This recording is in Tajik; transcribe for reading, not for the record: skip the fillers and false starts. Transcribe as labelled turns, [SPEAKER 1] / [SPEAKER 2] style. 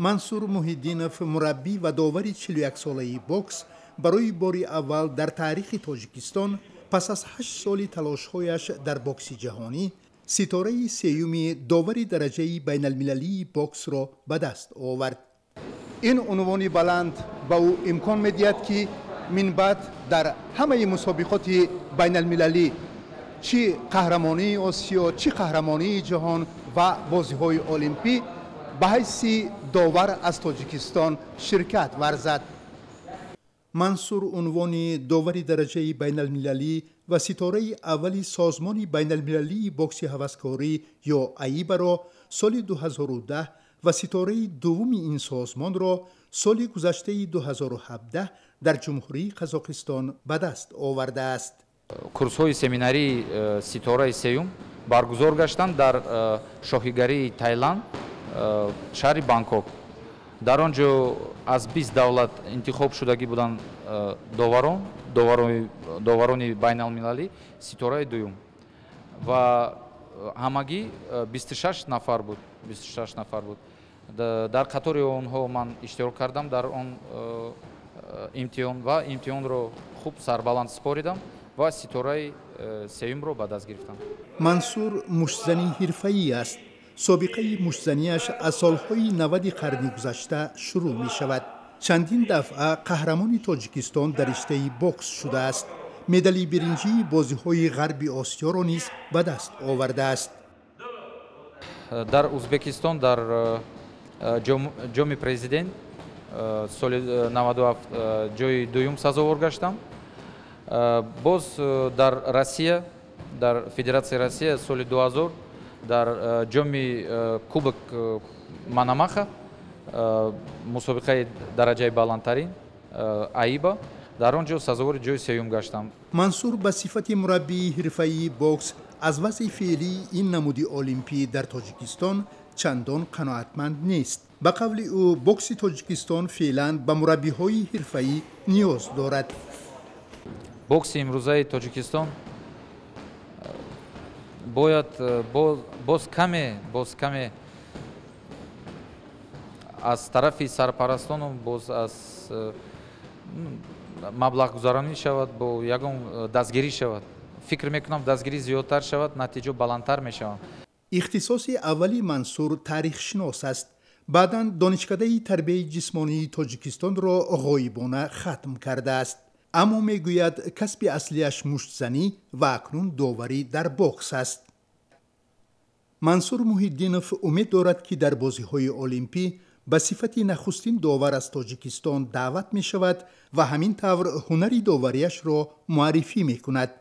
[SPEAKER 1] мансур муҳиддинов, мураббӣ ва довари 41 солаи бокс, барои бори аввал дар таърихи тоҷикистон пас аз 8 соли талошҳояш дар бокси ҷаҳонӣ ситораи сеюми довари дараҷаи байналмилалии боксро ба даст овард. ин унвони баланд ба ӯ имкон медиҳад ки минбаъд дар ҳамаи мусобиқоти байналмилалӣ чӣ қаҳрамонии осиё, чӣ қаҳрамонии ҷаҳон ва бозиҳои олимпӣ ба ҳайси довар аз тоҷикистон ширкат варзад. мансур унвони довари дараҷаи байналмилалӣ ва ситораи аввали созмони байналмилалии бокси ҳаваскорӣ ё аибаро соли 2010 ва ситораи дуввуми ин созмонро соли гузаштаи 2017 дар ҷумҳурии Қазоқистон ба даст овардааст.
[SPEAKER 2] курсҳои семинарии ситораи сеюм баргузор гаштанд дар шоҳигарии Таиланд, шаҳри Бангкок. дар он ҷо аз 20 давлат интихоб шудагӣ буданд доварони байналмилалӣ ситораи дуюм ва ҳамагӣ 26 нафар буд. дар қатори онҳо ман иштирок кардам дар он имтиҳон ва имтиҳонро хуб сарбаланд споридам ва ситораи сеюмро ба даст гирифтам.
[SPEAKER 1] мансур муштзани ҳирфаӣ аст. собиқаи муштзаниаш аз солҳои 90 қарни гузашта шурӯъ мешавад. чандин дафъа қаҳрамони тоҷикистон дар риштаи бокс шудааст. медали биринҷии бозиҳои ғарби осиёро низ ба даст овардааст.
[SPEAKER 2] дар узбекистон дар ҷоми президент соли 97 ҷои дуюм сазовор гаштам. боз дар Россия, дар Федератсияи Россия соли 2000 дар ҷоми кубок Манамаха, мусобиқаи дараҷаи баландтарин аиба, дар он ҷо сазовори ҷои сеюм гаштам.
[SPEAKER 1] мансур ба сифати мураббии ҳирфаии бокс аз вазъи феълии ин намуди олимпӣ дар тоҷикистон чандон қаноатманд нест. ба қавли ӯ бокси тоҷикистон феълан ба мураббиҳои ҳирфаӣ ниёз дорад.
[SPEAKER 2] бокси имрӯзаи тоҷикистон бояд боз каме аз тарафи сарпарастону боз аз маблағгузаронӣ шавад, бо ягон дастгирӣ шавад. фикр мекунам дастгирӣ зиёдтар шавад, натиҷа баландтар мешавад.
[SPEAKER 1] ихтисоси аввали мансур таърихшинос аст. баъдан донишкадаи тарбияи ҷисмонии тоҷикистонро ғоибона хатм кардааст. аммо мегӯяд касби аслиаш муштзанӣ ва акнун доварӣ дар бокс аст. мансур муҳиддинов умед дорад ки дар бозиҳои олимпӣ ба сифати нахустин довар аз тоҷикистон даъват мешавад ва ҳамин тавр ҳунари довариашро муаррифӣ мекунад.